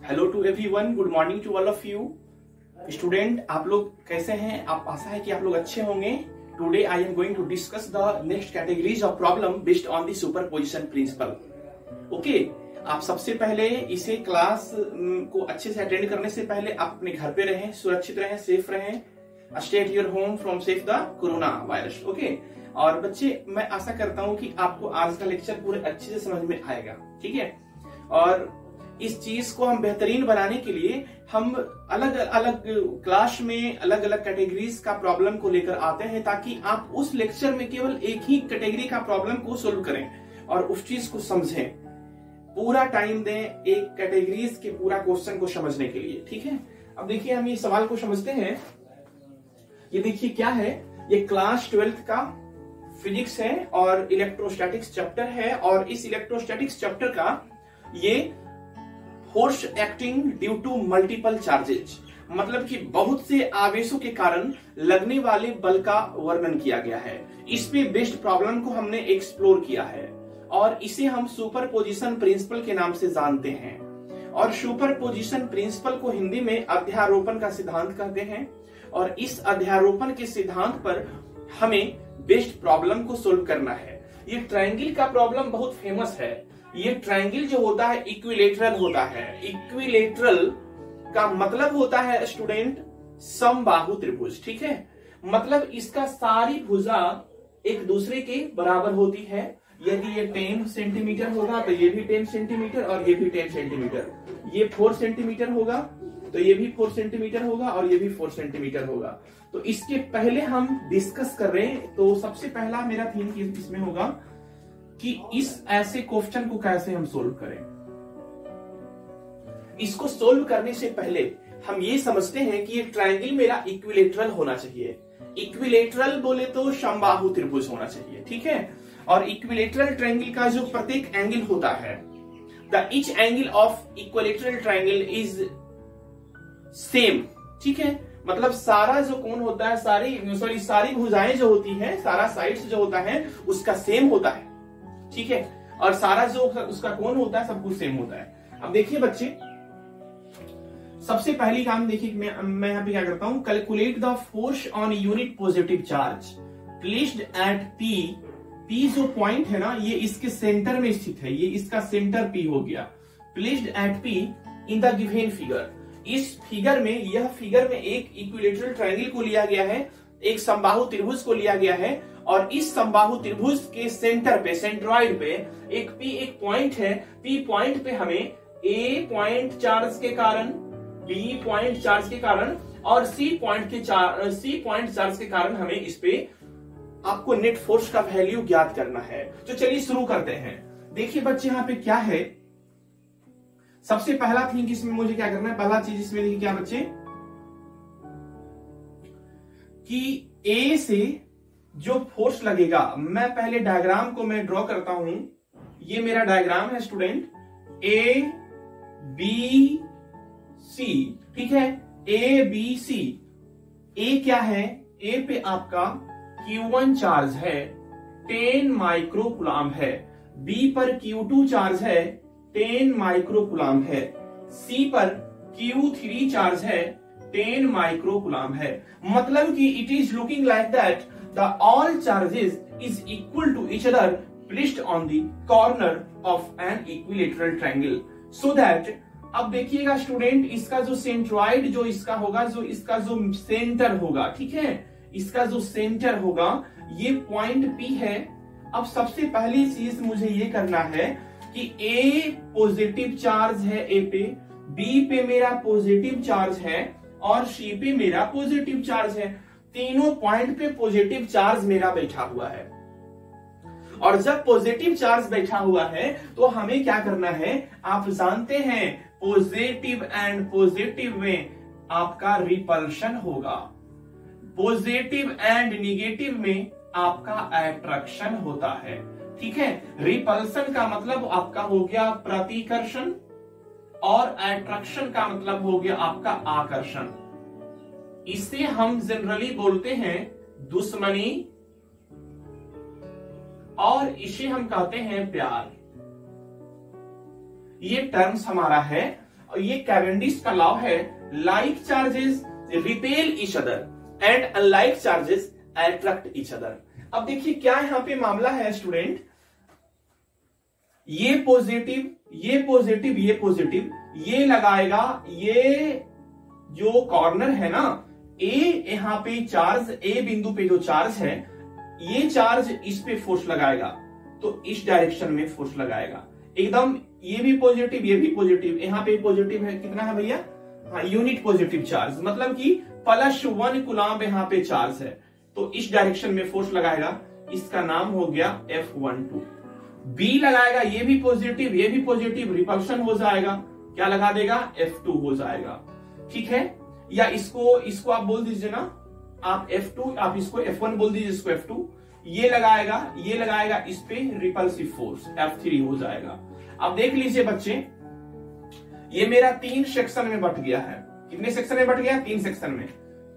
Hello to everyone, good morning to all of you student. आप लोग कैसे हैं? आप आशा है कि आप लोग अच्छे होंगे। Today I am going to discuss the next categories of problem based on the superposition principle. Okay, आप सबसे पहले इसे क्लास को अच्छे से अटेंड करने से पहले आप अपने घर पे रहें, सुरक्षित रहें, सेफ रहें। Stay at your home from safe the corona virus. Okay, और बच्चे मैं आशा करता हूं कि आपको आज का लेक्चर पूरे अच्छे से समझ में आएगा। ठीक है, और इस चीज को हम बेहतरीन बनाने के लिए हम अलग अलग क्लास में अलग अलग कैटेगरीज का प्रॉब्लम को लेकर आते हैं, ताकि आप उस लेक्चर में केवल एक ही कैटेगरी का प्रॉब्लम को सोल्व करें और उस चीज को समझें। पूरा टाइम दें एक कैटेगरीज के पूरा क्वेश्चन को समझने के लिए। ठीक है, अब देखिए हम ये सवाल को समझते हैं। ये देखिए क्या है, ये क्लास 12th का फिजिक्स है और इलेक्ट्रोस्टैटिक्स चैप्टर है। और इस इलेक्ट्रोस्टैटिक्स चैप्टर का ये force acting due to multiple charges, मतलब कि बहुत से आवेशों के कारण लगने वाले बल का वर्णन किया गया है। इस पे बेस्ड प्रॉब्लम को हमने एक्सप्लोर किया है और इसे हम सुपरपोजिशन प्रिंसिपल के नाम से जानते हैं। और सुपरपोजिशन प्रिंसिपल को हिंदी में अध्यारोपण का सिद्धांत कहते हैं। और इस अध्यारोपण के सिद्धांत पर हमें बेस्ड प्रॉब्लम को सोल्व करना है। ये ट्रायंगल का प्रॉब्लम बहुत फेमस है। ये ट्रायंगल जो होता है इक्विलेटरल होता है। इक्विलेटरल का मतलब होता है स्टूडेंट समबाहु त्रिभुज। ठीक है, मतलब इसका सारी भुजा एक दूसरे के बराबर होती है। यदि ये 10 सेंटीमीटर होगा तो ये भी 10 सेंटीमीटर और ये भी 10 सेंटीमीटर। ये 4 सेंटीमीटर होगा तो ये भी 4 सेंटीमीटर होगा और ये भी 4 सेंटीमीटर होगा। तो इसके पहले हम डिस्कस कर रहे हैं, तो सबसे पहला मेरा थीम इसमें होगा कि इस ऐसे क्वेश्चन को कैसे हम सोल्व करें। इसको सोल्व करने से पहले हम ये समझते हैं कि ये ट्रायंगल मेरा इक्विलेटरल होना चाहिए। इक्विलेटरल बोले तो समबाहु त्रिभुज होना चाहिए। ठीक है, और इक्विलेटरल ट्रायंगल का जो प्रत्येक एंगल होता है, the each angle of equilateral triangle is same. ठीक है, मतलब सारा जो कोण होता है, सारी भुजाएं जो होती है, सारा साइड्स जो होता है उसका सेम होता है। ठीक है, और सारा जो उसका कोण होता है सब कुछ सेम होता है। अब देखिए बच्चे, सबसे पहली काम देखिए मैं यहाँ पे क्या करता हूं, calculate the force on unit positive charge placed at P. P जो पॉइंट है ना, ये इसके सेंटर में स्थित है। ये इसका सेंटर पी हो गया। Placed at P in the given figure. इस फिगर में, यह फिगर में एक इक्विलेटरल ट्रायंगल को लिया गया है, एक समबाहु त्रिभुज को लिया गया है। और इस समबाहु त्रिभुज के सेंटर पे, सेंट्रॉइड पे एक पी एक पॉइंट है। पी पॉइंट पे हमें ए पॉइंट चार्ज के कारण, बी पॉइंट चार्ज के कारण और सी पॉइंट चार्ज के कारण हमें इस पे आपको नेट फोर्स का वैल्यू ज्ञात करना है। तो चलिए शुरू करते हैं। देखिए बच्चे यहाँ पे क्या है, सबसे पहला थिंग इसमें मुझे क्या करना है, पहला चीज इसमें देखिए क्या बच्चे, कि ए से जो फोर्स लगेगा, मैं पहले डायग्राम को मैं ड्रॉ करता हूं। ये मेरा डायग्राम है स्टूडेंट, ए बी सी। ठीक है, ए बी सी। ए क्या है, ए पे आपका Q1 चार्ज है, 10 माइक्रोकुलाम है। बी पर Q2 चार्ज है, 10 माइक्रोकुलाम है। सी पर Q3 चार्ज है, 10 माइक्रोकुलाम है। मतलब कि it is looking like that the all charges is equal to each other placed on the corner of an equilateral triangle, so that अब देखिएगा स्टूडेंट, इसका जो सेंट्रॉइड जो इसका होगा, जो इसका जो सेंटर होगा, ठीक है, इसका जो सेंटर होगा ये पॉइंट P है। अब सबसे पहली चीज मुझे ये करना है कि A पॉजिटिव चार्ज है A पे, B पे मेरा पॉजिटिव चार्ज है और C पे मेरा पॉजिटिव चार्ज है। तीनों पॉइंट पे पॉजिटिव चार्ज मेरा बैठा हुआ है। और जब पॉजिटिव चार्ज बैठा हुआ है तो हमें क्या करना है, आप जानते हैं पॉजिटिव एंड पॉजिटिव में आपका रिपल्शन होगा, पॉजिटिव एंड निगेटिव में आपका अट्रैक्शन होता है। ठीक है, रिपल्शन का मतलब आपका हो गया प्रतिकर्षण और अट्रैक्शन का मतलब हो गया आपका आकर्षण। इसे हम जनरली बोलते हैं दुश्मनी और इसे हम कहते हैं प्यार। ये टर्म्स हमारा है। और ये कैवेंडिश का लॉ है, like charges repel each other and unlike charges attract each other. अब देखिए क्या यहां पे मामला है स्टूडेंट, ये पॉजिटिव ये पॉजिटिव ये पॉजिटिव ये लगाएगा, ये जो कॉर्नर है ना ए, यहां पे चार्ज ए बिंदु पे जो चार्ज है, ये चार्ज इस पे फोर्स लगाएगा तो इस डायरेक्शन में फोर्स लगाएगा एकदम। ये भी पॉजिटिव ये भी पॉजिटिव, यहां पे पॉजिटिव है, कितना है भैया, हाँ यूनिट पॉजिटिव चार्ज, मतलब कि +1 कूलम्ब यहां पे चार्ज है तो इस डायरेक्शन में फोर्स लगाएगा, इसका नाम हो गया F12। बी लगाएगा, ये भी पॉजिटिव ये भी पॉजिटिव, रिपल्शन हो जाएगा, क्या लगा देगा, F2 हो जाएगा, ठीक है। या इसको आप बोल दीजिए ना, आप F2, आप इसको F1 बोल दीजिए, इसको F2, ये लगाएगा इस पे रिपल्सिव फोर्स F3 हो जाएगा। अब देख लीजिए बच्चे, ये मेरा 3 सेक्शन में बट गया है, कितने सेक्शन में बट गया, 3 सेक्शन में,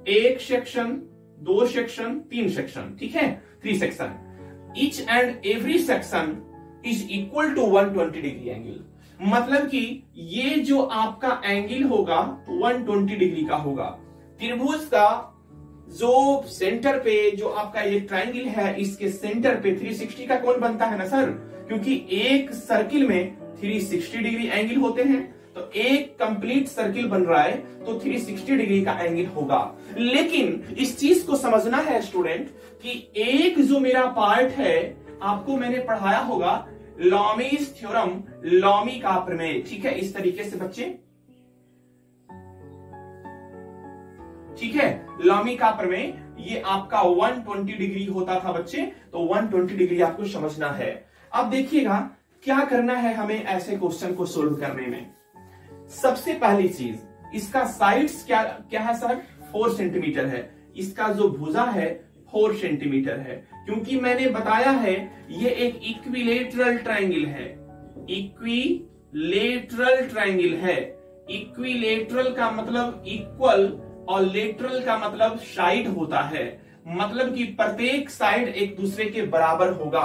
1 सेक्शन 2 सेक्शन 3 सेक्शन, ठीक है, 3 section. Each and every section is equal to 120 degree angle, मतलब कि ये जो आपका एंगल होगा 120 डिग्री का होगा। त्रिभुज का जो सेंटर पे जो आपका ये ट्रायंगल है, इसके सेंटर पे 360 का कोण बनता है ना सर, क्योंकि एक सर्किल में 360 डिग्री एंगल होते हैं, तो एक कंप्लीट सर्किल बन रहा है तो 360 डिग्री का एंगल होगा। लेकिन इस चीज को समझना है स्टूडेंट कि एक जो मेरा पार्ट है, आपको मैंने पढ़ाया होगा लॉमीज थ्योरम, लॉमी का प्रमेय, ठीक है, इस तरीके से बच्चे, ठीक है, लॉमी का प्रमेय, ये आपका 120 डिग्री होता था बच्चे, तो 120 डिग्री आपको समझना है। अब देखिएगा क्या करना है हमें ऐसे क्वेश्चन को सोल्व करने में। सबसे पहली चीज, इसका साइड्स क्या क्या है सर, 4 सेंटीमीटर है, इसका जो भुजा है 4 सेंटीमीटर है, क्योंकि मैंने बताया है ये एक इक्विलेटरल ट्रायंगल है, इक्विलेटरल ट्रायंगल है। इक्विलेटरल का मतलब इक्वल और लेटरल का मतलब साइड होता है, मतलब कि प्रत्येक साइड एक दूसरे के बराबर होगा।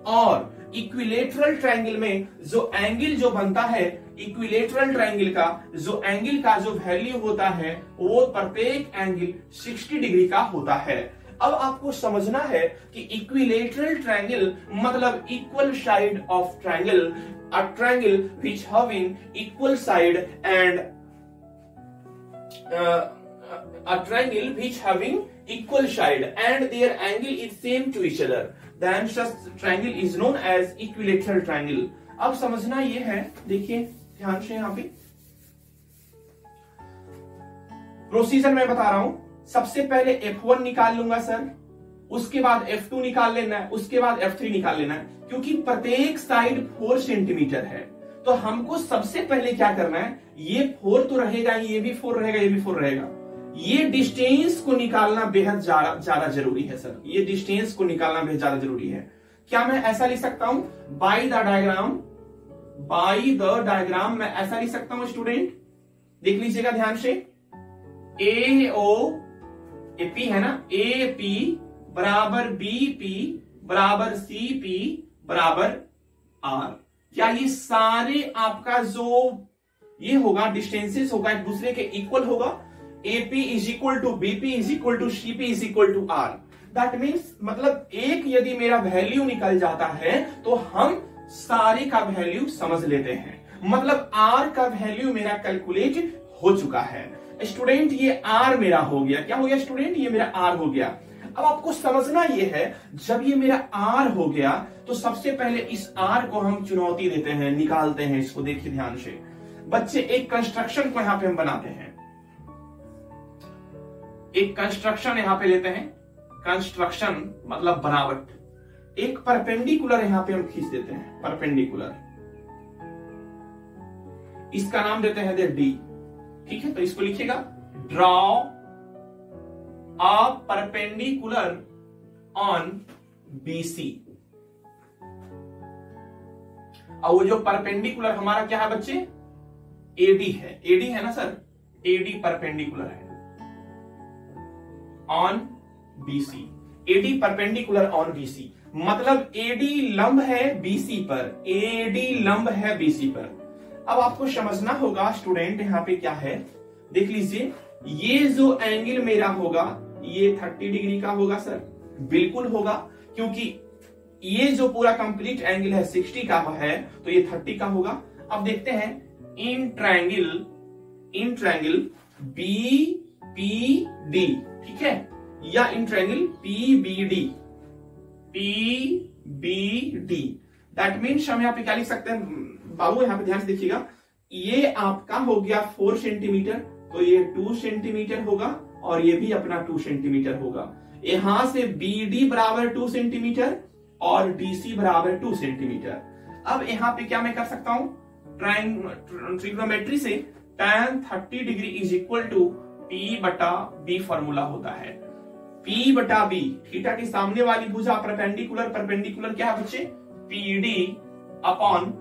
और इक्विलेटरल ट्रायंगल में जो एंगल जो बनता है, इक्विलेटरल ट्रायंगल का जो एंगल का जो वैल्यू होता है, वो प्रत्येक एंगल 60 डिग्री का होता है। अब आपको समझना है कि इक्विलेटरल ट्रायंगल मतलब equal side of triangle, a triangle which having equal side and a triangle which having equal side and their angle is same to each other, then such triangle is known as equilateral triangle। अब समझना ये है, देखिए ध्यान से यहां पे procedure मैं बता रहा हूं। सबसे पहले F1 निकाल लूंगा सर, उसके बाद F2 निकाल लेना है, उसके बाद F3 निकाल लेना है, क्योंकि प्रत्येक साइड 4 सेंटीमीटर है, तो हमको सबसे पहले क्या करना है, ये 4 तो रहेगा, ये भी 4 रहेगा, ये भी 4 रहेगा, ये डिस्टेंस को निकालना बेहद ज्यादा जरूरी है सर, ये डिस्टेंस को निकालना बेहद ज्यादा जरूरी है। क्या मैं ऐसा लिख सकता हूं, बाय द डायग्राम मैं ऐसा लिख सकता हूं स्टूडेंट, देख लीजिएगा ध्यान से, AP है ना, AP बराबर BP बराबर CP बराबर R। क्या ये सारे आपका जो ये होगा डिस्टेंसेस होगा एक दूसरे के इक्वल होगा, AP is equal to BP is equal to CP is equal to R। That means मतलब एक यदि मेरा वैल्यू निकल जाता है तो हम सारे का वैल्यू समझ लेते हैं, मतलब R का वैल्यू मेरा कैलकुलेट हो चुका है स्टूडेंट। ये R मेरा हो गया, क्या हो गया स्टूडेंट, ये मेरा R हो गया। अब आपको समझना ये है, जब ये मेरा R हो गया तो सबसे पहले इस R को हम चुनौती देते हैं, निकालते हैं इसको। देखिए ध्यान से बच्चे, एक कंस्ट्रक्शन को यहां पे हम बनाते हैं, एक कंस्ट्रक्शन यहां पे लेते हैं, कंस्ट्रक्शन मतलब बनावट। एक परपेंडिकुलर यहां पे हम खींच देते हैं, परपेंडिकुलर, इसका नाम देते हैं D, ठीक है। तो इसको लिखिएगा, draw a perpendicular on BC। और वो जो परपेंडिकुलर हमारा क्या है बच्चे, AD है, AD है ना सर, AD परपेंडिकुलर है on BC, AD perpendicular on BC, मतलब AD लंब है BC पर, AD लंब है BC पर। अब आपको समझना होगा स्टूडेंट यहाँ पे क्या है, देख लीजिए, ये जो एंगल मेरा होगा ये 30 डिग्री का होगा सर, बिल्कुल होगा, क्योंकि ये जो पूरा कंप्लीट एंगल है 60 का है तो ये 30 का होगा। अब देखते हैं इन ट्रायंगल BPD, ठीक है, या in triangle PBD, that means हम यहाँ पे क्या लिख सकते हैं बाबू, यहाँ पे ध्यान से देखिएगा, ये आपका हो गया 4 सेंटीमीटर, तो ये 2 सेंटीमीटर होगा और ये भी अपना 2 सेंटीमीटर होगा। यहां से BD बराबर 2 सेंटीमीटर और DC बराबर 2 सेंटीमीटर। अब यहाँ पे क्या मैं कर सकता हूं, ट्रिग्नोमेट्री से tan 30 degree is equal to P/B formula होता है। P/B, थीटा के सामने वाली भुजा परपेंडिकुलर क्या है बच्चे, PD अपॉन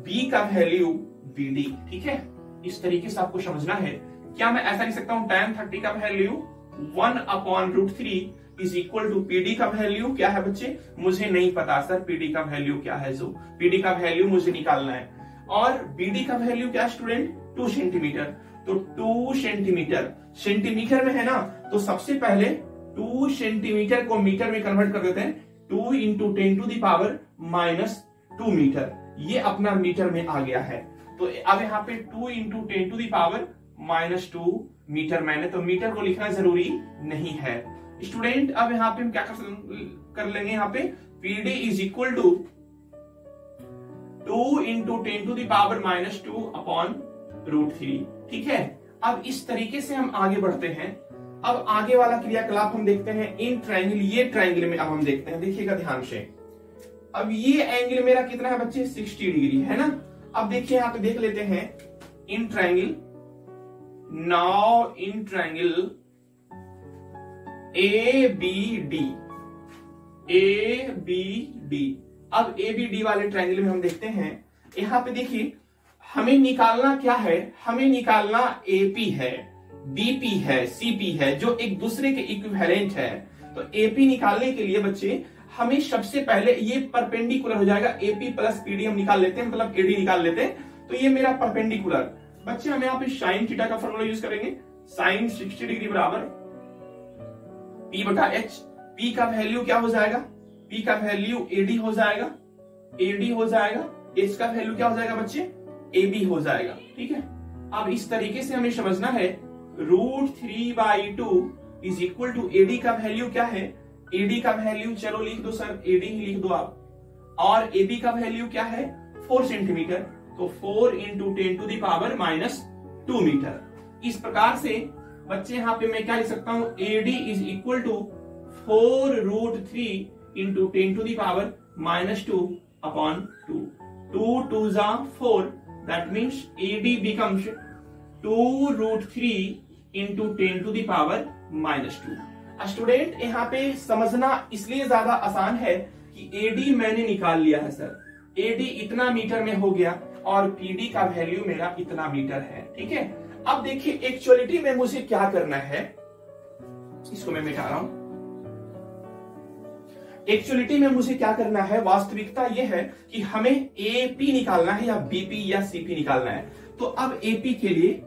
B का वैल्यू BD, ठीक है। इस तरीके से आपको समझना है। क्या मैं ऐसा लिख सकता हूं, tan 30 का value 1/√3 is equal to PD का वैल्यू क्या है बच्चे, मुझे नहीं पता सर PD का वैल्यू क्या है, जो PD का वैल्यू मुझे निकालना है, और BD का वैल्यू क्या स्टूडेंट, 2 सेंटीमीटर, तो 2 सेंटीमीटर में है ना, तो सबसे पहले 2 सेंटीमीटर को मीटर में कन्वर्ट कर देते हैं, 2 × 10⁻² मीटर, ये अपना मीटर में आ गया है। तो अब यहाँ पे 2 × 10⁻² मीटर मैंने, तो मीटर को लिखना जरूरी नहीं है स्टूडेंट। अब यहाँ पे हम क्या कर लेंगे, यहाँ पे PD is equal to 2 × 10⁻² upon √3, ठीक है। अब इस तरीके से हम आगे बढ़ते हैं। अब आगे वाला क्रियाकलाप हम देखते हैं इन ट्रायंगल, ये ट्रायंगल में अब हम देखते हैं, देखिएगा ध्यान से। अब ये एंगल मेरा कितना है बच्चे, 60 डिग्री है ना। अब देखिए यहाँ पे देख लेते हैं in triangle, now in triangle ABD। अब ABD वाले ट्रायंगल में हम देखते हैं, यहाँ पे देखिए हमें निकालना क्या है, हमें निकालना AP है, BP है, CP है, जो एक दूसरे के इक्विवेलेंट है। तो AP निकालने के लिए बच्चे हमें सबसे पहले ये परपेंडिकुलर हो जाएगा, AP प्लस PD हम निकाल लेते हैं, मतलब AD निकाल लेते हैं, तो ये मेरा परपेंडिकुलर। बच्चे हम यहाँ पे साइन थीटा का फॉर्मूला यूज करेंगे, साइन 60 डिग्री बराबर P/H। P का वैल्यू क्या हो जाएगा, P का वैल्यू AD हो जाएगा, H का वैल्यू क्या हो जाएगा बच्चे, AB हो जाएगा, ठीक है। अब इस तरीके से हमें समझना है, √3/2 इज इक्वल टू AD का वैल्यू क्या है, AD का वैल्यू चलो लिख दो सर, AD ही लिख दो आप, और AB का वैल्यू क्या है 4 सेंटीमीटर, तो 4 × 10⁻² मीटर। इस प्रकार से बच्चे यहाँ पे मैं क्या लिख सकता हूं, AD is equal to 4√3 × 10⁻² upon 2, 2 2 जा 4, that means AD becomes 2√3 × 10⁻²। Student यहाँ पे समझना इसलिए ज्यादा आसान है कि AD मैंने निकाल लिया है सर, AD इतना मीटर में हो गया और PD का वैल्यू मेरा इतना मीटर है, ठीक है। अब देखिए एक्चुअलिटी में मुझे क्या करना है, इसको मैं मिटा रहा हूं। एक्चुअलिटी में मुझे क्या करना है, वास्तविकता यह है कि हमें AP निकालना है या BP या CP निकालना है। तो अब AP के लिए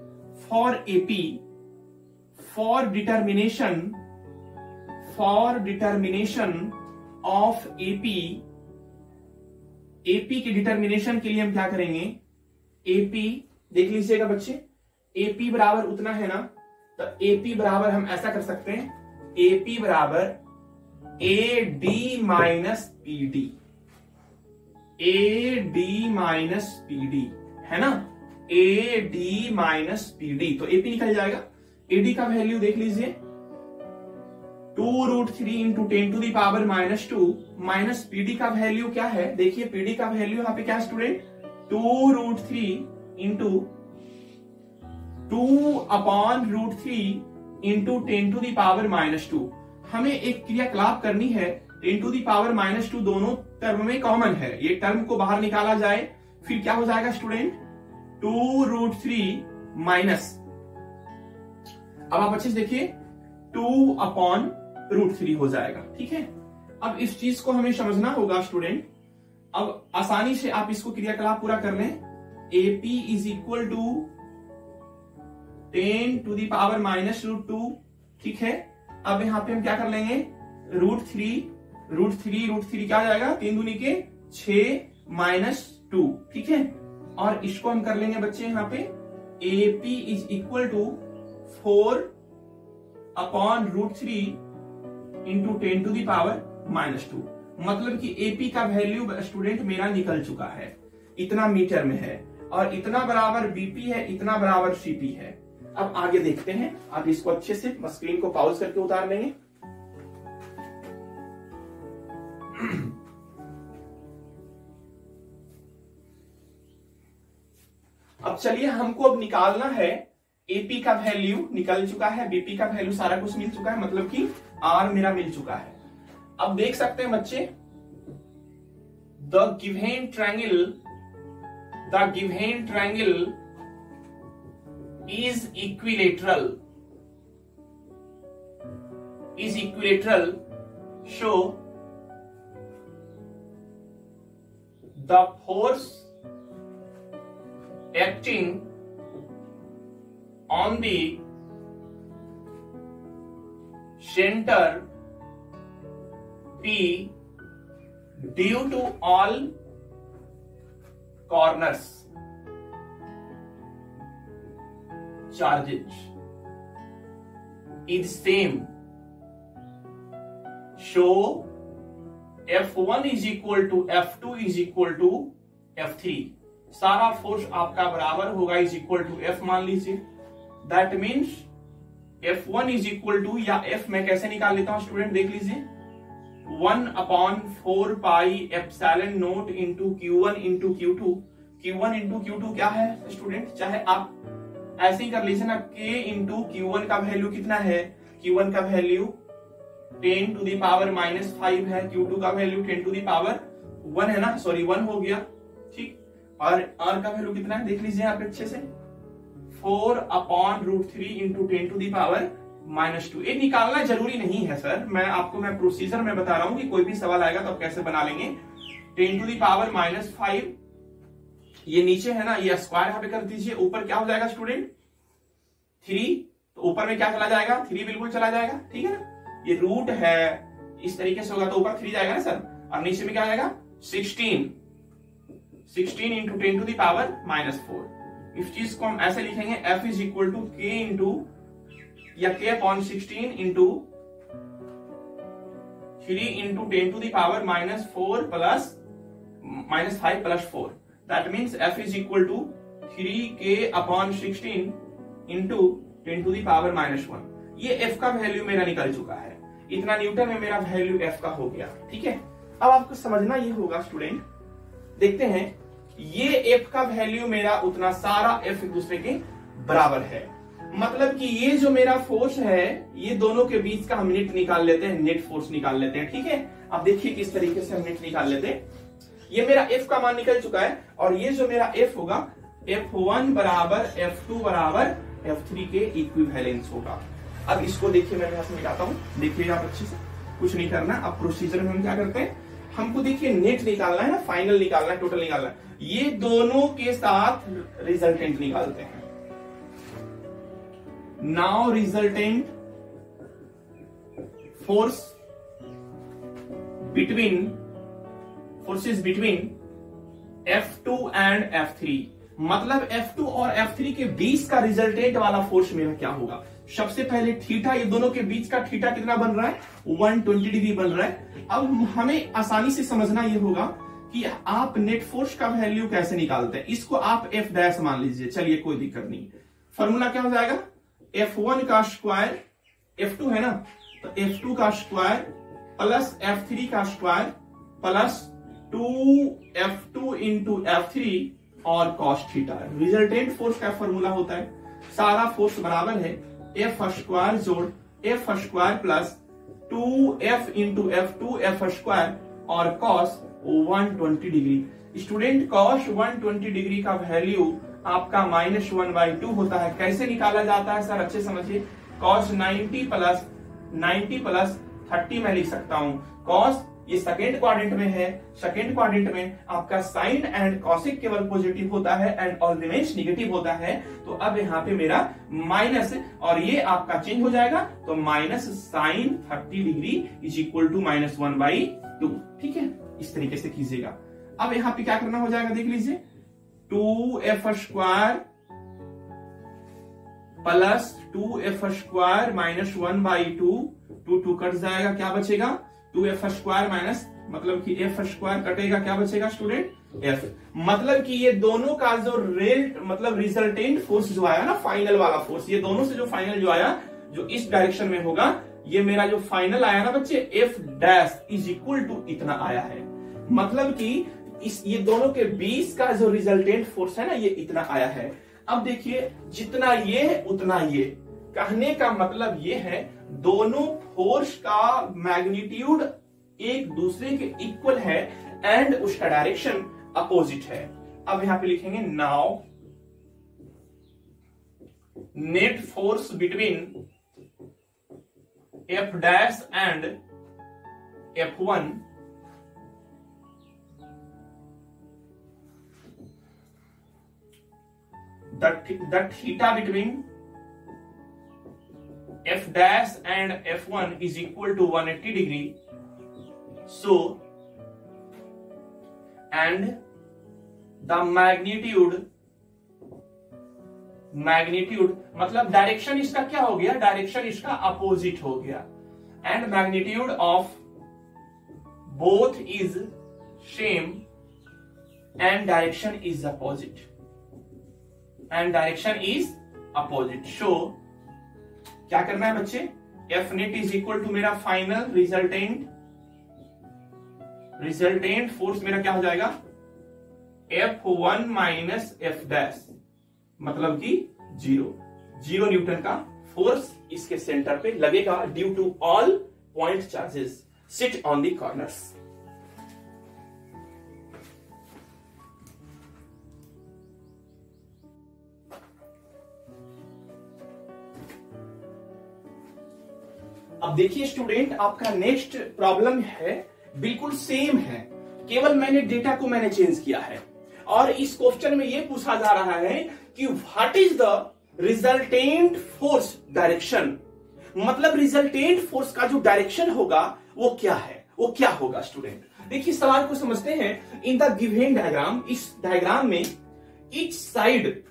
फॉर डिटर्मिनेशन ऑफ AP की डिटर्मिनेशन के लिए हम क्या करेंगे, AP देख लीजिएगा बच्चे, AP बराबर उतना है ना, तो AP बराबर हम ऐसा कर सकते हैं, AP बराबर AD माइनस PD है ना, AD माइनस PD, तो AP निकल जाएगा। AD का वैल्यू देख लीजिए 2√3 × 10⁻² माइनस PD का वैल्यू क्या है, देखिए PD का वैल्यू यहाँ पे क्या है स्टूडेंट, 2√3 × 2/√3 × 10⁻²। हमें एक क्रियाकलाप करनी है, 10⁻² दोनों टर्म में कॉमन है, ये टर्म को बाहर निकाला जाए, फिर क्या हो जाएगा स्टूडेंट, 2√3 माइनस, अब आप अच्छे से देखिए 2/√3 हो जाएगा, ठीक है। अब इस चीज को हमें समझना होगा स्टूडेंट। अब आसानी से आप इसको क्रियाकलाप पूरा कर लें, AP is equal to 10 to the power minus √2, ठीक है। अब यहां पे हम क्या कर लेंगे, √3 क्या आ जाएगा, 3 दूनी के 6 - 2, ठीक है। और इसको हम कर लेंगे बच्चे यहां पे AP is equal to 4 upon √3 into 10 to the power -2। मतलब कि AP का वैल्यू स्टूडेंट मेरा निकल चुका है, इतना मीटर में है, और इतना बराबर BP है, इतना बराबर CP है। अब आगे देखते हैं, आप इसको अच्छे से स्क्रीन को पॉज करके उतार लेंगे। अब चलिए, हमको अब निकालना है AP का वैल्यू निकल चुका है, BP का वैल्यू सारा कुछ मिल चुका है, मतलब कि R मेरा मिल चुका है। अब देख सकते हैं बच्चे, the given triangle is equilateral, so the force acting on the center P due to all corners charges is same, so F1 is equal to F2 is equal to F3। सारा force आपका बराबर होगा, is equal to F मान लीजिए। That means F1 is equal to, या F मैं कैसे निकाल लेता हूं स्टूडेंट, देख लीजिए, 1/4 pi epsilon not into Q1 into Q2। Q1 into Q2 क्या है स्टूडेंट, चाहे आप ऐसे ही कर लीजिए ना, K इंटू Q1 का वैल्यू कितना है, Q1 का वैल्यू 10 टू द पावर -5 है, Q2 का वैल्यू 10 टू द पावर 1 है ना, सॉरी 1 हो गया, ठीक। और R का वैल्यू कितना है देख लीजिए आप अच्छे से, 4/√3 इंटू 10 टू द पावर -2। ये निकालना जरूरी नहीं है सर, मैं प्रोसीजर में बता रहा हूं कि कोई भी सवाल आएगा तो आप कैसे बना लेंगे। 10 टू द पावर -5, ये नीचे है ना, ये स्क्वायर यहां पे कर दीजिए, ऊपर क्या हो जाएगा स्टूडेंट 3, तो ऊपर में क्या चला जाएगा, 3 बिल्कुल चला जाएगा, ठीक है ना। ये रूट है, इस तरीके से होगा तो ऊपर 3 जाएगा ना सर, और नीचे में क्या जाएगा 16 इंटू 10 टू द पावर -4। इस चीज को हम ऐसे लिखेंगे, F is equal to K into, या K upon 16 into 3 into 10 to the power -4 plus -5 plus 4। That means F is equal to 3K upon 16 into 10 to the power -1। ये F का value मेरा निकल चुका है, इतना न्यूटन में मेरा वैल्यू F का हो गया, ठीक है। अब आपको समझना ये होगा स्टूडेंट, देखते हैं, ये F का वैल्यू मेरा उतना सारा F एक दूसरे के बराबर है, मतलब कि ये जो मेरा फोर्स है, ये दोनों के बीच का हम नेट निकाल लेते हैं, नेट फोर्स निकाल लेते हैं, ठीक है। अब देखिए किस तरीके से हम नेट निकाल लेते हैं। ये मेरा F का मान निकल चुका है, और ये जो मेरा F होगा, F1 बराबर F2 बराबर F3 के इक्विवेलेंस होगा। अब इसको देखिए, मैं यहां से मिटाता हूं, देखिएगा आप अच्छे से, कुछ नहीं करना। अब प्रोसीजर में हम क्या करते हैं, हमको देखिए नेट निकालना है ना, फाइनल निकालना है, टोटल निकालना है, ये दोनों के साथ रिजल्टेंट निकालते हैं। Now resultant forces between F2 and F3, मतलब F2 और F3 के बीच का रिजल्टेंट वाला फोर्स मेरा क्या होगा। सबसे पहले थीटा, ये दोनों के बीच का थीटा कितना बन रहा है, 120 डिग्री बन रहा है। अब हमें आसानी से समझना ये होगा कि आप नेट फोर्स का वैल्यू कैसे निकालते हैं। इसको आप F डैश मान लीजिए, चलिए कोई दिक्कत नहीं। फॉर्मूला क्या हो जाएगा, F1 का स्क्वायर, F2 है ना, तो F2 का स्क्वायर प्लस F3 का square plus 2F2 into F3 और कॉस थीटा। रिजल्टेंट फोर्स का फॉर्मूला होता है, सारा फोर्स बराबर है F स्क्वायर जोड़ F square plus 2F into F2 F square और cos 120 degree. Student cos 120 degree का वैल्यू आपका -1/2 होता है। कैसे निकाला जाता है सर, अच्छे समझिए। कॉस 90 प्लस 30 मैं लिख सकता हूं, कॉस ये सेकेंड क्वाड्रेंट में है, सेकेंड क्वाड्रेंट में आपका साइन एंड कॉसिक केवल पॉजिटिव होता है एंड ऑल रिमेन्स निगेटिव होता है। तो अब यहाँ पे मेरा माइनस और ये आपका चेंज हो जाएगा, तो minus sine 30 degree is equal to -1/2। ठीक है, इस तरीके से कीजिएगा। अब यहाँ पे क्या करना हो जाएगा देख लीजिए, 2f² plus 2f² minus 1/2, 2 cut जाएगा, क्या बचेगा 2f² माइनस, मतलब कि f² कटेगा, क्या बचेगा स्टूडेंट f। मतलब कि ये दोनों का जो मतलब रिजल्टेंट फोर्स जो आया ना, फाइनल वाला फोर्स, ये दोनों से जो फाइनल जो आया, जो इस डायरेक्शन में होगा, ये मेरा जो फाइनल आया ना बच्चे f' इज इक्वल टू इतना आया है। मतलब कि ये दोनों के बीच का जो रिजल्टेंट फोर्स है ना, ये इतना आया है। अब देखिए, जितना ये है उतना ये, कहने का मतलब ये है दोनों फोर्स का मैग्नीट्यूड एक दूसरे के इक्वल है एंड उसका डायरेक्शन अपोजिट है। अब यहां पे लिखेंगे now net force between F' and F1 the theta between F' and F1 is equal to 180 degree. So, and the magnitude मतलब डायरेक्शन इसका क्या हो गया, डायरेक्शन इसका अपोजिट हो गया, and magnitude of both is same and direction is opposite, and direction is opposite. So क्या करना है बच्चे, F net is equal to मेरा फाइनल रिजल्टेंट फोर्स मेरा क्या हो जाएगा, F1 माइनस F', मतलब कि 0 न्यूटन का फोर्स इसके सेंटर पे लगेगा due to all point charges sit on the corners. अब देखिए स्टूडेंट, आपका नेक्स्ट प्रॉब्लम है, बिल्कुल सेम है, केवल मैंने डेटा को मैंने चेंज किया है। और इस क्वेश्चन में यह पूछा जा रहा है कि what is the resultant force direction, मतलब रिजल्टेंट फोर्स का जो डायरेक्शन होगा वो क्या है, वो क्या होगा स्टूडेंट। देखिए सवाल को समझते हैं। इन द गिवन डायग्राम, इस डायग्राम में ईच साइड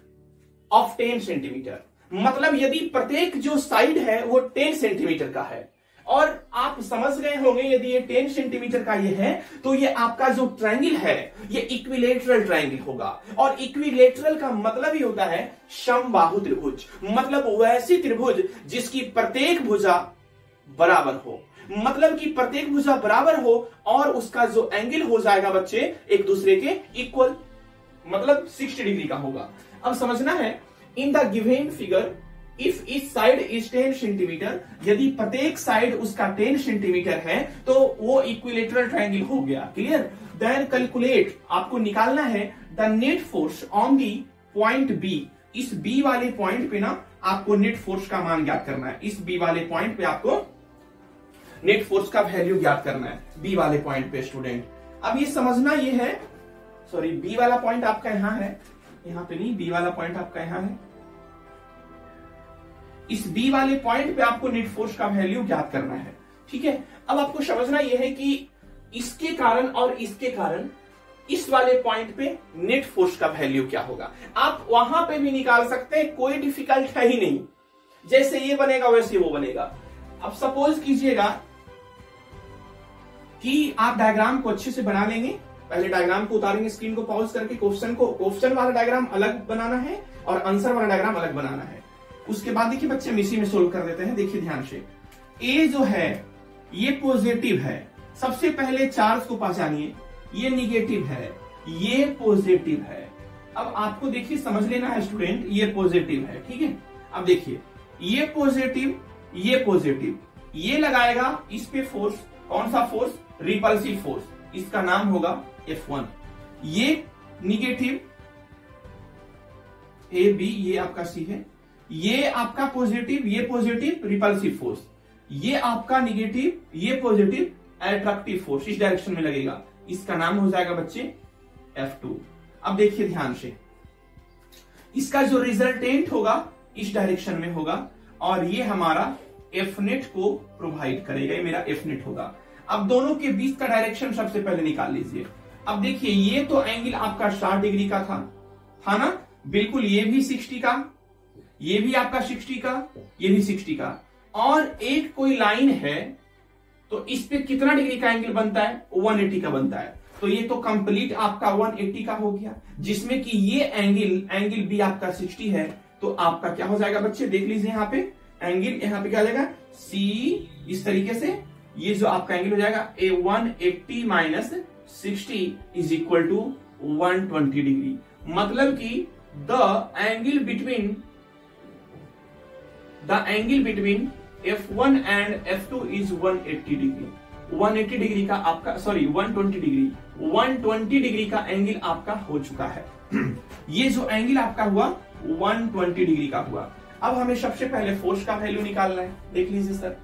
ऑफ 10 सेंटीमीटर, मतलब यदि प्रत्येक जो साइड है वो 10 सेंटीमीटर का है, और आप समझ गए होंगे यदि ये 10 सेंटीमीटर का ये है तो ये आपका जो ट्रायंगल है ये इक्विलेटरल ट्रायंगल होगा। और इक्विलेटरल का मतलब ही होता है समबाहु त्रिभुज, मतलब वैसी त्रिभुज जिसकी प्रत्येक भुजा बराबर हो, मतलब कि प्रत्येक भुजा बराबर हो और उसका जो एंगल हो जाएगा बच्चे एक दूसरे के इक्वल, मतलब 60 डिग्री का होगा। अब समझना है, in the given figure if each side is 10 centimetre, यदि प्रत्येक साइड उसका 10 सेंटीमीटर है तो वो इक्विलेटरल ट्रायंगल हो गया। क्लियर। देन कैलकुलेट, आपको निकालना है the net force on the point B. इस बी वाले पॉइंट पे ना आपको नेट फोर्स का मान ज्ञात करना है। इस बी वाले पॉइंट पे आपको नेट फोर्स का वैल्यू ज्ञात करना है, बी वाले पॉइंट पे स्टूडेंट। अब ये समझना ये है, सॉरी बी वाला पॉइंट आपका यहां है, यहां पे नहीं, बी वाला पॉइंट आपका यहां है। इस बी वाले पॉइंट पे आपको नेट फोर्स का वैल्यू ज्ञात करना है। ठीक है। अब आपको समझना यह है कि इसके कारण और इसके कारण इस वाले पॉइंट पे नेट फोर्स का वैल्यू क्या होगा। आप वहां पे भी निकाल सकते हैं, कोई डिफिकल्ट है ही नहीं, जैसे ये बनेगा वैसे वो बनेगा। अब सपोज कीजिएगा कि आप डायग्राम को अच्छे से बना लेंगे, पहले डायग्राम को उतारेंगे स्क्रीन को पॉज करके, क्वेश्चन वाला डायग्राम अलग बनाना है और आंसर वाला डायग्राम अलग बनाना है। उसके बाद देखिए बच्चे हम इसी में सोल्व कर देते हैं। देखिए ध्यान से, ए जो है ये पॉजिटिव है, सबसे पहले चार्ज को पहचानिए, ये निगेटिव है, ये पॉजिटिव है। अब आपको देखिए समझ लेना है स्टूडेंट, ये पॉजिटिव है, ठीक है। अब देखिए ये पॉजिटिव, ये पॉजिटिव, ये लगाएगा इस पे फोर्स, कौन सा फोर्स, रिपल्सिव फोर्स, इसका नाम होगा F1। ये निगेटिव ए बी, ये आपका सी है, ये आपका पॉजिटिव, ये पॉजिटिव रिपल्सिव फोर्स, ये आपका निगेटिव, ये पॉजिटिव एट्रैक्टिव फोर्स इस डायरेक्शन में लगेगा, इसका नाम हो जाएगा बच्चे F2। अब देखिए ध्यान से, इसका जो रिजल्टेंट होगा इस डायरेक्शन में होगा और ये हमारा Fnet को प्रोवाइड करेगा, ये मेरा Fnet होगा। अब दोनों के बीच का डायरेक्शन सबसे पहले निकाल लीजिए। अब देखिए ये तो एंगल आपका 60 डिग्री का था ना, बिल्कुल, ये भी 60 का, ये भी आपका 60 का, ये भी 60 का, और एक कोई लाइन है तो इस पे कितना डिग्री का एंगल बनता है, 180 का बनता है। तो ये तो कंप्लीट आपका 180 का हो गया, जिसमें कि ये एंगल भी आपका 60 है। तो आपका क्या हो जाएगा बच्चे, देख लीजिए यहाँ पे एंगल, यहाँ पे क्या हो जाएगा C, इस तरीके से ये जो आपका एंगल हो जाएगा A 180 minus 60 is equal to 120 degree. मतलब कि the angle between F1 and F2 is 180 degree. 180 degree का आपका, सॉरी 120 डिग्री का एंगल आपका हो चुका है। ये जो एंगल आपका हुआ 120 डिग्री का हुआ। अब हमें सबसे पहले फोर्स का वैल्यू निकालना है। देख लीजिए सर,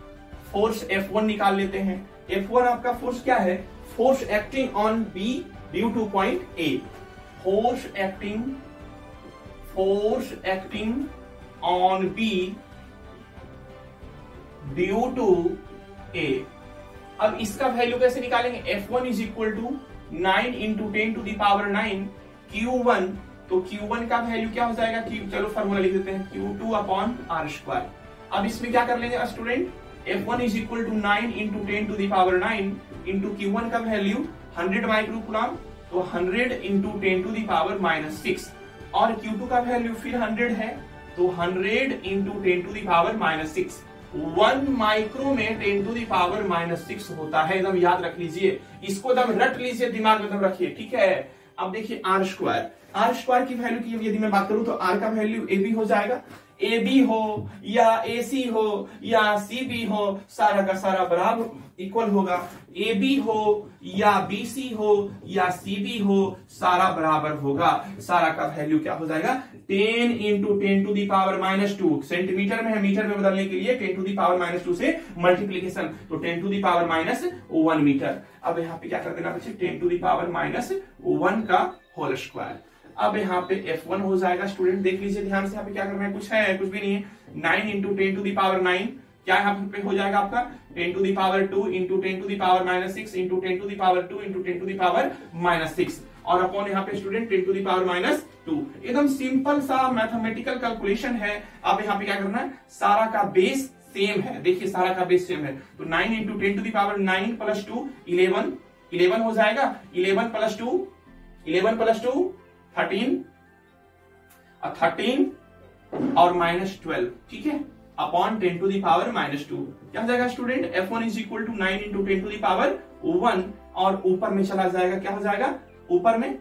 फोर्स F1 निकाल लेते हैं। F1 आपका फोर्स क्या है, force acting on B due to point A, force acting on B due to A। अब इसका वैल्यू कैसे निकालेंगे, F1 is equal to 9 into 10 to the power 9 Q1। तो Q1 का वैल्यू क्या हो जाएगा, चलो फॉर्मूला लिख देते हैं, Q2 अपॉन R स्क्वायर। अब इसमें क्या कर लेंगे student, F1 is equal to 9 into 10 to the power 9 into Q1 का वैल्यू 100 माइक्रोकूलम, तो 100 इंटू 10 टू द पावर -6, और Q2 का वैल्यू फिर 100 है, तो 100 into 10 to the power -6। 1 micro में 10 टू द पावर -6 होता है, एकदम याद रख लीजिए, इसको एकदम रट लीजिए, दिमाग में एकदम रखिए, ठीक है। अब देखिए R स्क्वायर की वैल्यू की यदि मैं बात करूं तो R का वैल्यू AB हो जाएगा। AB हो या AC हो या CB हो, सारा का सारा बराबर इक्वल होगा। AB हो या BC हो या CB हो, सारा बराबर होगा। सारा का वैल्यू क्या हो जाएगा, 10 into 10 to the power -2, centimetre में है, मीटर में बदलने के लिए 10 टू दी पावर -2 से मल्टीप्लीकेशन, तो 10 टू दी पावर -1 मीटर। अब यहाँ पे क्या कर देना बच्चे, 10 टू दी पावर -1 का होल स्क्वायर। अब यहाँ पे F1 हो जाएगा स्टूडेंट, देख लीजिए ध्यान से, यहाँ पे क्या करना है, कुछ भी नहीं है। 9 इंटू 10 टू दी पावर 9 क्या यहाँ पे हो जाएगा आपका, 10 to the power 2 into 10 to the power -6 into 10 to the power 2 into 10 to the power -6, और अपॉन यहाँ पे स्टूडेंट 10 टू दी पावर -2। एकदम सिंपल सा मैथमेटिकल कैलकुलेशन है। अब यहाँ पे क्या करना है, सारा का बेस सेम है, देखिए सारा का बेस सेम है, तो 9 into 10 to the power 9 plus 2 11 हो जाएगा। 11 प्लस 2 13 और -12, ठीक है, अपॉन 10 टू दी पावर -2। क्या हो जाएगा student, F1 is equal to 9 into 10 to the power 1, और ऊपर में चला जाएगा, क्या हो जाएगा ऊपर में,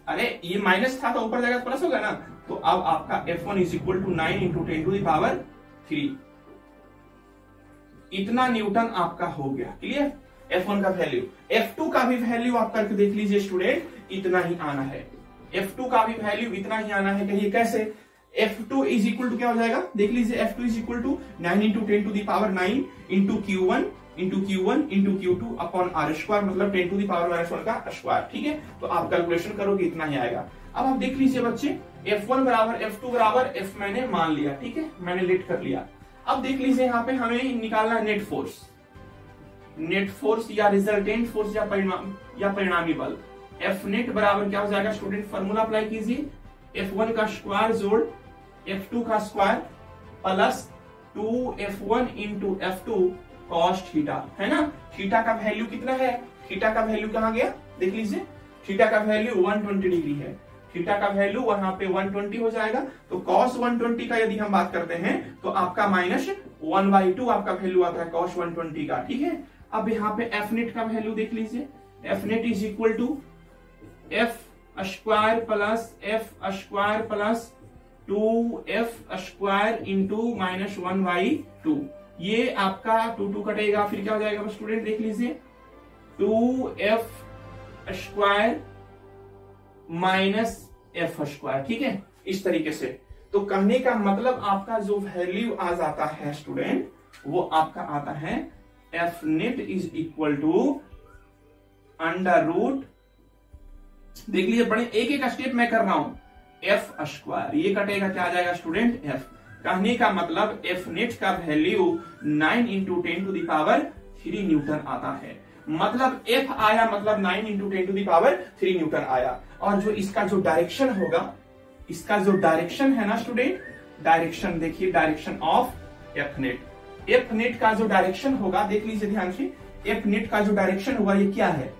अरे ये माइनस था तो ऊपर जाएगा प्लस होगा ना, तो अब आपका F1 is equal to 9 into 10 to the power 3, इतना न्यूटन आपका हो गया। क्लियर, F1 का वैल्यू। F2 का भी वैल्यू आप करके देख लीजिए स्टूडेंट, इतना ही आना है। F2 का भी वैल्यू इतना ही आना है, कहिए कैसे, F2 इज इक्वल टू क्या हो जाएगा, देख लीजिए, F2 is equal to 9 into 10 to the power 9 into Q1 into Q2 upon R square, मतलब 10 टू दी पावर -1 का स्क्वायर, ठीक है। तो आप कैलकुलेशन करोगे इतना ही आएगा। अब आप देख लीजिए बच्चे, F1 बराबर F2 बराबर F मैंने मान लिया, ठीक है, मैंने लेट कर लिया। अब देख लीजिए यहाँ पे हमें निकालना है नेट फोर्स या रिजल्टेंट फोर्स या परिणामी बल। Fnet बराबर क्या हो जाएगा स्टूडेंट, फॉर्मूला अप्लाई कीजिए, F1 का स्क्वायर जोड़ F2 का square plus 2F1 into F2 cos theta, है ना। थीटा का वैल्यू कितना है, थीटा का वैल्यू कहाँ गया, देख लीजिए, थीटा का वैल्यू 120 डिग्री है, थीटा का वैल्यू वहां पे 120 हो जाएगा। तो cos 120 का यदि हम बात करते हैं तो आपका -1/2 आपका वैल्यू आता है cos 120 का, ठीक है। अब यहाँ पे Fnet का वैल्यू देख लीजिए, Fnet is equal to F square plus 2F square into -1/2, ये आपका 2 कटेगा, फिर क्या हो जाएगा स्टूडेंट, देख लीजिए, 2F स्क्वायर -F स्क्वायर, ठीक है, इस तरीके से। तो कहने का मतलब आपका जो वैल्यू आ जाता है स्टूडेंट, वो आपका आता है F net is equal to under root, देख लीजिए बड़े एक एक स्टेप मैं कर रहा हूं, एफ स्क्वायर, ये कटेगा क्या आ जाएगा स्टूडेंट एफ। कहने का मतलब एफ नेट का value 9 into 10 to the power 3 newton आता है। मतलब एफ आया मतलब 9 into 10 to the power 3 newton आया। और जो इसका जो डायरेक्शन होगा, इसका जो डायरेक्शन है ना स्टूडेंट, डायरेक्शन देखिए, direction of F net, F net का जो डायरेक्शन होगा देख लीजिए ध्यान से, एफ नेट का जो डायरेक्शन होगा ये क्या है,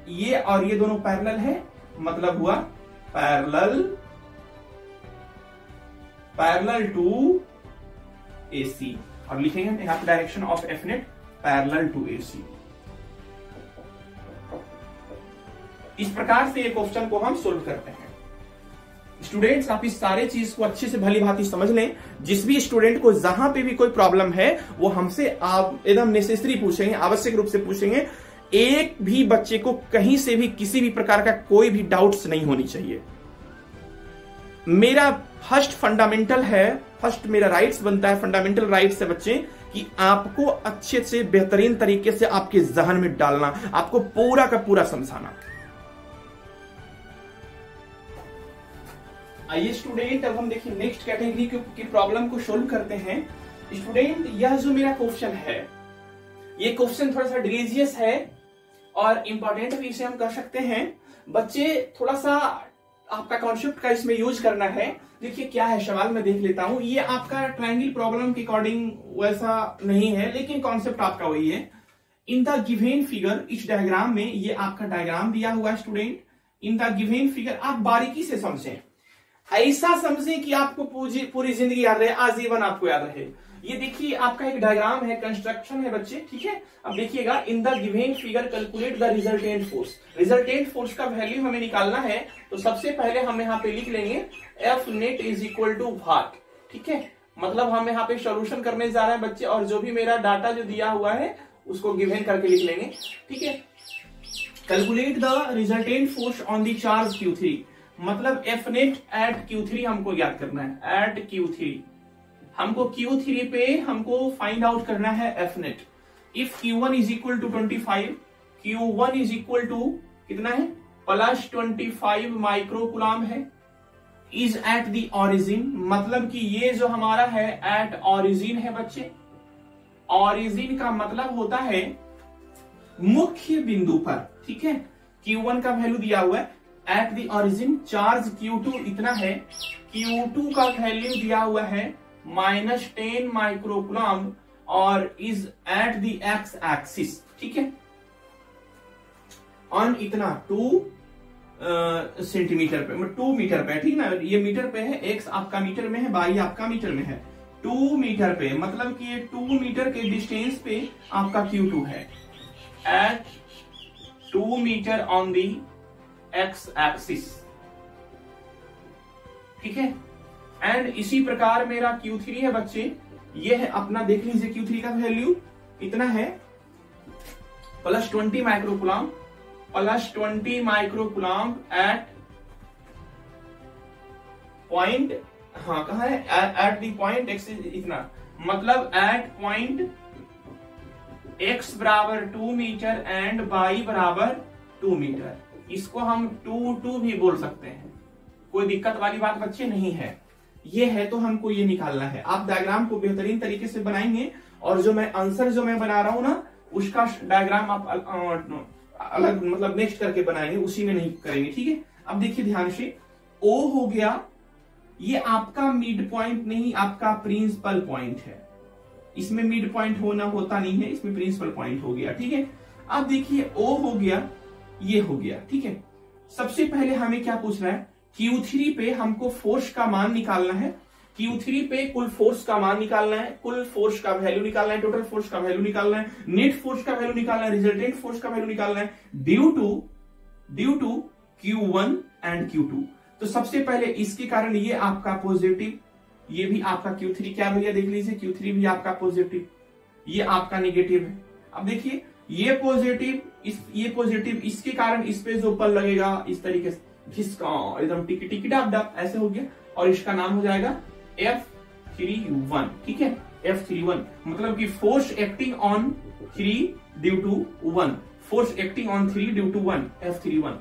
ये और ये दोनों पैरेलल है, मतलब हुआ पैरेलल टू एसी। और लिखेंगे यहां पे direction of F net parallel to AC. इस प्रकार से ये क्वेश्चन को हम सोल्व करते हैं। स्टूडेंट्स आप इस सारे चीज को अच्छे से भली भांति समझ लें। जिस भी स्टूडेंट को जहां पे भी कोई प्रॉब्लम है वो हमसे आप एकदम नेसेसरी पूछेंगे, आवश्यक रूप से पूछेंगे। एक भी बच्चे को कहीं से भी किसी भी प्रकार का कोई भी डाउट्स नहीं होनी चाहिए। मेरा फर्स्ट फंडामेंटल है, फर्स्ट मेरा राइट्स बनता है, फंडामेंटल राइट्स है बच्चे, कि आपको अच्छे से बेहतरीन तरीके से आपके जहन में डालना, आपको पूरा का पूरा समझाना। आइए स्टूडेंट अब हम देखिए नेक्स्ट कैटेगरी की प्रॉब्लम को सोल्व करते हैं। स्टूडेंट यह जो मेरा क्वेश्चन है, ये क्वेश्चन थोड़ा सा डिलीजियस है और इंपॉर्टेंट भी इसे हम कर सकते हैं। बच्चे थोड़ा सा आपका कॉन्सेप्ट का इसमें यूज करना है। देखिए क्या है सवाल, मैं देख लेता हूं। ये आपका ट्रायंगल प्रॉब्लम के अकॉर्डिंग वैसा नहीं है, लेकिन कॉन्सेप्ट आपका वही है। इन द गिवन फिगर, इस डायग्राम में, ये आपका डायग्राम दिया हुआ है student. In the given figure आप बारीकी से समझें, ऐसा समझें कि आपको पूरी जिंदगी याद रहे, आजीवन आपको याद रहे। ये देखिए आपका एक डायग्राम है, कंस्ट्रक्शन है बच्चे, ठीक है। अब देखिएगा, in the given figure calculate the resultant force. Resultant force का वैल्यू हमें निकालना है, तो सबसे पहले हम यहाँ पे लिख लेंगे F net is equal to what, ठीक है। मतलब हम यहाँ पे सॉल्यूशन करने जा रहे हैं बच्चे, और जो भी मेरा डाटा जो दिया हुआ है उसको गिवन करके लिख लेंगे, ठीक है। Calculate the resultant force on the charge Q3, मतलब एफ नेट एट Q3 हमको याद करना है। एट Q3 हमको Q3 पे हमको फाइंड आउट करना है F net. If Q1 is equal to 25, Q1 is equal to कितना है, प्लस 25 माइक्रोकुलाम है, इज एट द ऑरिजिन, मतलब कि ये जो हमारा है एट ऑरिजिन है बच्चे। ऑरिजिन का मतलब होता है मुख्य बिंदु पर, ठीक है। Q1 का वैल्यू दिया हुआ है eight the origin, charge Q2 इतना है, Q2 का वैल्यू दिया हुआ है -10 माइक्रोकुलाम और is at the x axis, ठीक है, ऑन इतना 2 सेंटीमीटर पे, 2 मीटर पे, ठीक ना। ये मीटर पे है, एक्स आपका मीटर में है, वाई आपका मीटर में है। 2 मीटर पे मतलब कि ये 2 मीटर के डिस्टेंस पे आपका Q2 है, एट 2 मीटर ऑन दी एक्स एक्सिस, ठीक है। एंड इसी प्रकार मेरा Q3 है बच्चे, ये है अपना, देख लीजिए Q3 का वैल्यू इतना है plus 20 microcoulomb, plus 20 microcoulomb at point, हाँ कहा है, एट दी पॉइंट एक्स इतना, मतलब एट पॉइंट एक्स बराबर 2 मीटर एंड वाई बराबर 2 मीटर। इसको हम 2 भी बोल सकते हैं, कोई दिक्कत वाली बात बच्चे नहीं है। ये है तो हमको ये निकालना है। आप डायग्राम को बेहतरीन तरीके से बनाएंगे, और जो मैं आंसर जो मैं बना रहा हूं ना, उसका डायग्राम आप अलग मतलब नेक्स्ट करके बनाएंगे, उसी में नहीं करेंगे, ठीक है। अब देखिए ध्यान से, ओ हो गया, ये आपका मिड पॉइंट नहीं, आपका प्रिंसिपल पॉइंट है। इसमें मिड पॉइंट होना होता नहीं है, इसमें प्रिंसिपल पॉइंट हो गया, ठीक है। अब देखिए ओ हो गया, ये हो गया, ठीक है। सबसे पहले हमें क्या पूछ रहा है, Q3 पे हमको फोर्स का मान निकालना है। Q3 पे कुल फोर्स का मान निकालना है, कुल फोर्स का वैल्यू निकालना है, टोटल फोर्स का वैल्यू निकालना है, नेट फोर्स का वैल्यू निकालना है, रिजल्टेंट फोर्स का वैल्यू निकालना है due to Q1 and Q2। तो सबसे पहले इसके कारण ये आपका पॉजिटिव, ये भी आपका Q3 क्या भैया देख लीजिए, Q3 भी आपका पॉजिटिव, ये आपका नेगेटिव है। अब देखिए ये पॉजिटिव, ये पॉजिटिव, इसके कारण इस पे जो बल लगेगा इस तरीके से घिसका एकदम टिकी डाब डाब ऐसे हो गया, और इसका नाम हो जाएगा F31, ठीक है। F31 मतलब कि force acting on 3 due to 1, force acting on 3 due to 1, F31।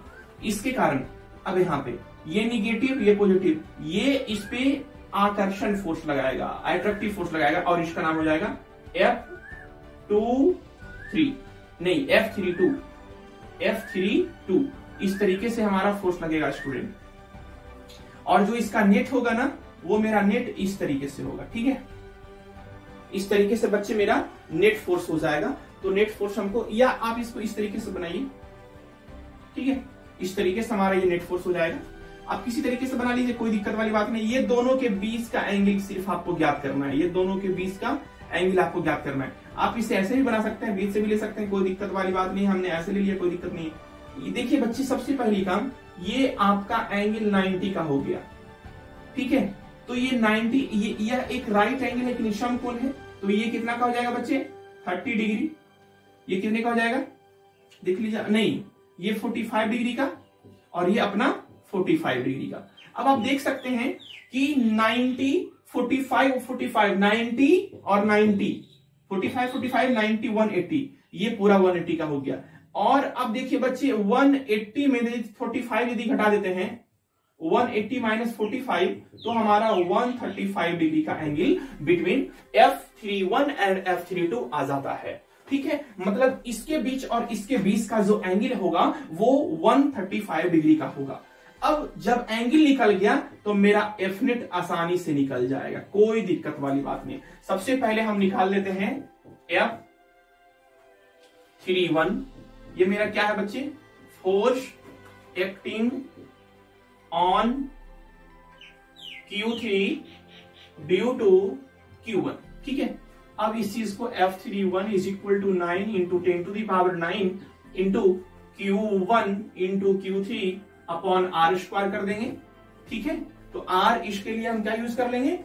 इसके कारण अब यहाँ पे ये निगेटिव ये पॉजिटिव, ये इस पे आकर्षण फोर्स लगाएगा, अट्रैक्टिव फोर्स लगाएगा और इसका नाम हो जाएगा F23 नहीं F32। इस तरीके से हमारा फोर्स लगेगा स्टूडेंट, और जो इसका नेट होगा ना वो मेरा नेट इस तरीके से होगा, ठीक है। इस तरीके से बच्चे मेरा नेट फोर्स हो जाएगा। तो नेट फोर्स हमको, या आप इसको इस तरीके से बनाइए, ठीक है, इस तरीके से हमारा ये नेट फोर्स हो जाएगा। आप किसी तरीके से बना लीजिए, कोई दिक्कत वाली बात नहीं। ये दोनों के बीच का एंगल सिर्फ आपको ज्ञात करना है, ये दोनों के बीच का एंगल आपको ज्ञात करना है। आप इसे ऐसे भी बना सकते हैं, बीच से भी ले सकते हैं, कोई दिक्कत वाली बात नहीं। हमने ऐसे ले लिया, कोई दिक्कत नहीं। देखिए बच्चे, सबसे पहली काम, ये आपका एंगल 90 का हो गया, ठीक है। तो ये 90, यह एक राइट एंगल है, एक निशम कोण है, तो ये कितना का हो जाएगा बच्चे? 30 डिग्री। ये कितने का हो जाएगा देख लीजिए, नहीं ये 45 डिग्री का, और ये अपना 45 डिग्री का। अब आप देख सकते हैं कि 90 45 45 90 और 90 45 45 90 180, ये पूरा 180 का हो गया। और अब देखिए बच्चे, 180 में 45 यदि घटा देते हैं, 180 माइनस 45, तो हमारा 135 डिग्री का angle between F31 and F32 आ जाता है, ठीक है। मतलब इसके बीच और इसके बीच का जो एंगल होगा वो 135 डिग्री का होगा। अब जब एंगल निकल गया तो मेरा Fnet आसानी से निकल जाएगा, कोई दिक्कत वाली बात नहीं। सबसे पहले हम निकाल लेते हैं F31। ये मेरा क्या है बच्चे? Force acting on Q3 due to Q1, ठीक है। अब इस चीज को F31 is equal to 9 into 10 to the power 9 into Q1 into Q3 upon R square कर देंगे, ठीक है। तो R, इसके लिए हम क्या यूज कर लेंगे?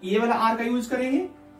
ये वाला R का यूज करेंगे।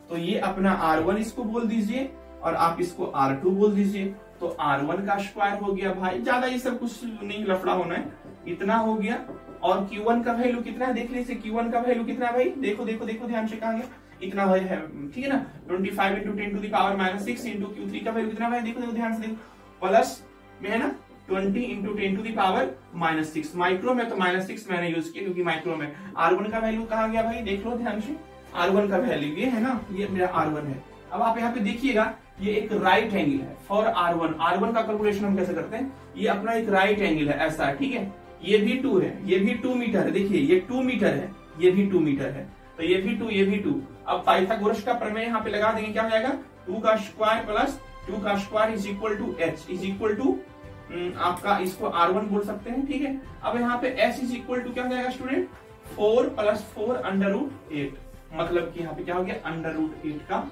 तो ये अपना R1 इसको बोल दीजिए और आप इसको R2 बोल दीजिए। तो R1 का स्क्वायर हो गया भाई, ज्यादा ये सब कुछ नहीं लफड़ा होना है, इतना हो गया। और Q1 का वैल्यू कितना है देख लीजिए, Q1 का वैल्यू कितना है भाई? देखो देखो देखो ध्यान से, कहां गया? इतना है, ठीक है ना। 25 into 10 to the power minus 6 into Q3 का वैल्यू कितना है? देखो देखो ध्यान से देखो, प्लस में है ना 20 into 10 to the power minus 6। Micro में तो माइनस 6 मैंने यूज किया क्योंकि माइक्रो में। R1 का वैल्यू कहां गया भाई? देख लो ध्यान से, R1 का वैल्यू ये है ना, ये मेरा R1 है। अब आप यहाँ पे देखिएगा, ये एक राइट एंगल है फॉर R1। R1 का कैलकुलेशन हम कैसे करते हैं? ये अपना एक राइट एंगल है, ऐसा है, ठीक है। ये भी 2 है, ये भी 2 मीटर है, देखिए ये 2 मीटर है, ये भी 2 मीटर है, तो ये भी 2, ये भी 2। अब पाइथागोरस का प्रमेय यहाँ पे लगा देंगे, क्या हो जाएगा? 2 का स्क्वायर प्लस 2 का square is equal to h is equal to आपका, इसको R1 बोल सकते हैं, ठीक है। अब यहाँ पे s इज इक्वल टू क्या हो जाएगा स्टूडेंट? 4 प्लस 4 अंडर रूट 8, मतलब कि यहाँ पे क्या हो गया? अंडर रूट 8 का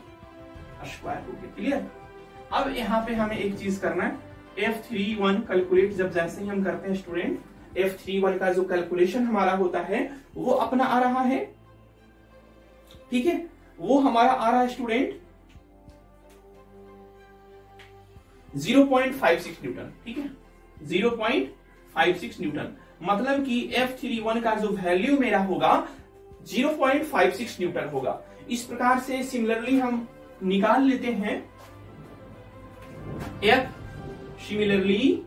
स्क्वायर हो गया, क्लियर। अब यहाँ पे हमें एक चीज करना है, F31 कैलकुलेट जब जैसे ही हम करते हैं स्टूडेंट, F31 का जो कैलकुलेशन हमारा होता है वो अपना आ रहा है, ठीक है, वो हमारा आ रहा है स्टूडेंट 0.56 न्यूटन, ठीक है, 0.56 न्यूटन। मतलब कि F31 का जो वैल्यू मेरा होगा 0.56 न्यूटन होगा। इस प्रकार से सिमिलरली हम निकाल लेते हैं Similarly,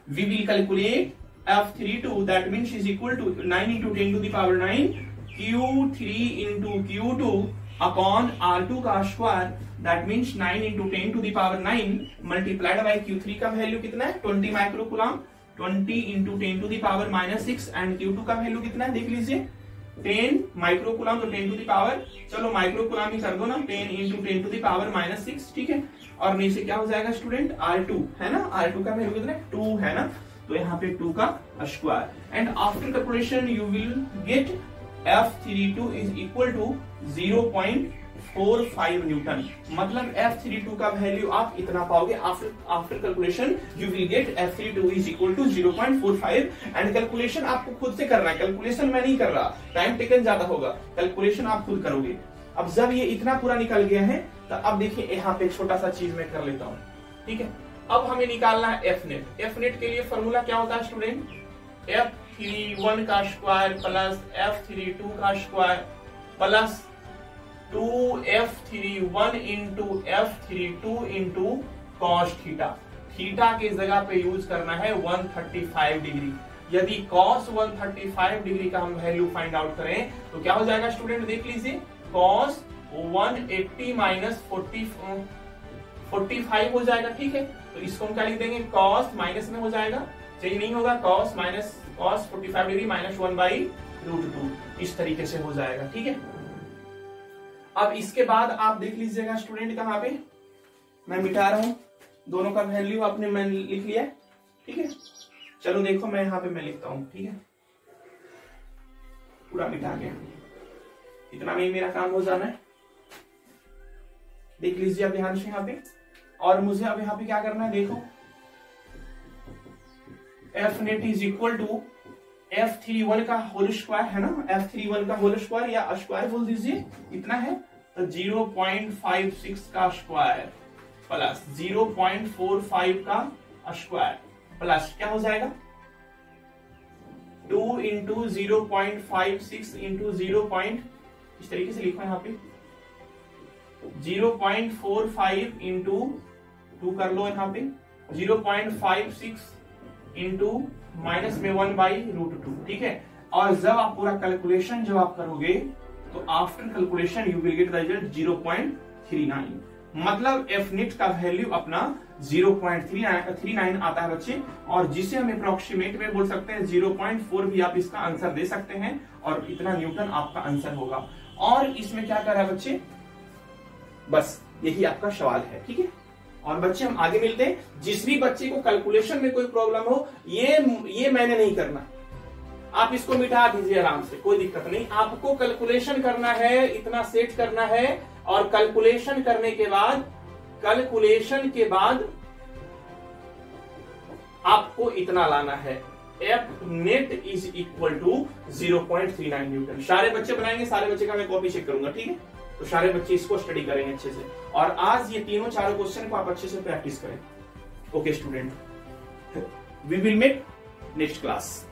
we will calculate F32, that means is equal to 9 into 10 to the power 9 Q3 into Q2 upon R2 का square, that means 9 into 10 to the power 9 multiplied by Q3 का वैल्यू कितना है? 20 microcoulomb, 20 into 10 to the power minus 6 and Q2 का value कितना है देख लीजिए, 10 microcoulomb, तो 10 टू द पावर, चलो माइक्रोकूलम ही कर दो ना, 10 into 10 to the power minus 6, ठीक है। और नीचे क्या हो जाएगा स्टूडेंट? R2 है ना, R2 का वैल्यू कितना है? 2 है ना, तो यहाँ पे 2 का square. And after calculation you will get F32 is equal to 0.45 newton. मतलब F32 का वैल्यू आप इतना पाओगे। After calculation you will get F32 is equal to 0.45। And calculation आपको खुद से करना है, कैलकुलेशन मैं नहीं कर रहा, टाइम टेकन ज्यादा होगा, कैलकुलेशन आप खुद करोगे। अब जब ये इतना पूरा निकल गया है तो अब देखिए यहाँ पे छोटा सा चीज मैं कर लेता हूँ, ठीक है। अब हमें निकालना है Fnet। Fnet के लिए फॉर्मूला क्या होता है स्टूडेंट? F31 का स्क्वायर प्लस F32 का square plus 2f31 into f32 into cos theta. Theta की जगह पे यूज करना है 135 डिग्री। यदि cos 135 डिग्री का हम वैल्यू फाइंड आउट करें तो क्या हो जाएगा स्टूडेंट, देख लीजिए, cos 180 माइनस 45 हो जाएगा। ठीक है, तो इसको हम क्या लिख देंगे, cos माइनस में हो जाएगा, चेंज नहीं होगा, cos minus cos 45 degree minus 1/√2 इस तरीके से हो जाएगा। ठीक है, अब इसके बाद आप देख लीजिएगा स्टूडेंट, कहां पे मैं मिटा रहा हूं, दोनों का वैल्यू आपने मैं लिख लिया। ठीक है, चलो देखो मैं यहाँ पे मैं लिखता हूं। ठीक है, पूरा मिटा गया, इतना में ही मेरा काम हो जाना है। देख लीजिए अब ध्यान से यहाँ पे, और मुझे अब यहाँ पे क्या करना है, देखो F net is equal to f31 का होल स्क्वायर है ना, f31 का होल स्क्वायर या स्क्वायर बोल दीजिए, इतना है, तो 0.56 का स्क्वायर प्लस 0.45 का स्क्वायर प्लस क्या हो जाएगा, 2 इंटू 0.56 इंटू 0. इस तरीके से लिखो यहाँ पे 0.45 इंटू 2 कर लो यहाँ पे 0.56 इंटू माइनस में 1/√2। ठीक है, और जब आप पूरा कैलकुलेशन जब आप करोगे तो after calculation you will get the result 0.39। मतलब एफ नेट का वैल्यू अपना 0.39 आता है बच्चे, और जिसे हम अप्रोक्सीमेट में बोल सकते हैं 0.4 भी आप इसका आंसर दे सकते हैं, और इतना न्यूटन आपका आंसर होगा। और इसमें क्या कर रहा है बच्चे, बस यही आपका सवाल है। ठीक है, और बच्चे हम आगे मिलते हैं। जिस भी बच्चे को कैलकुलेशन में कोई प्रॉब्लम हो, ये मैंने नहीं करना, आप इसको मिटा दीजिए आराम से, कोई दिक्कत नहीं। आपको कैलकुलेशन करना है, इतना सेट करना है, और कैलकुलेशन करने के बाद आपको इतना लाना है, F net is equal to 0.39 newton. सारे बच्चे बनाएंगे, सारे बच्चे का मैं कॉपी चेक करूंगा। ठीक है, तो सारे बच्चे इसको स्टडी करेंगे अच्छे से, और आज ये तीनों चारों क्वेश्चन को आप अच्छे से प्रैक्टिस करें। Okay student, we will meet next class.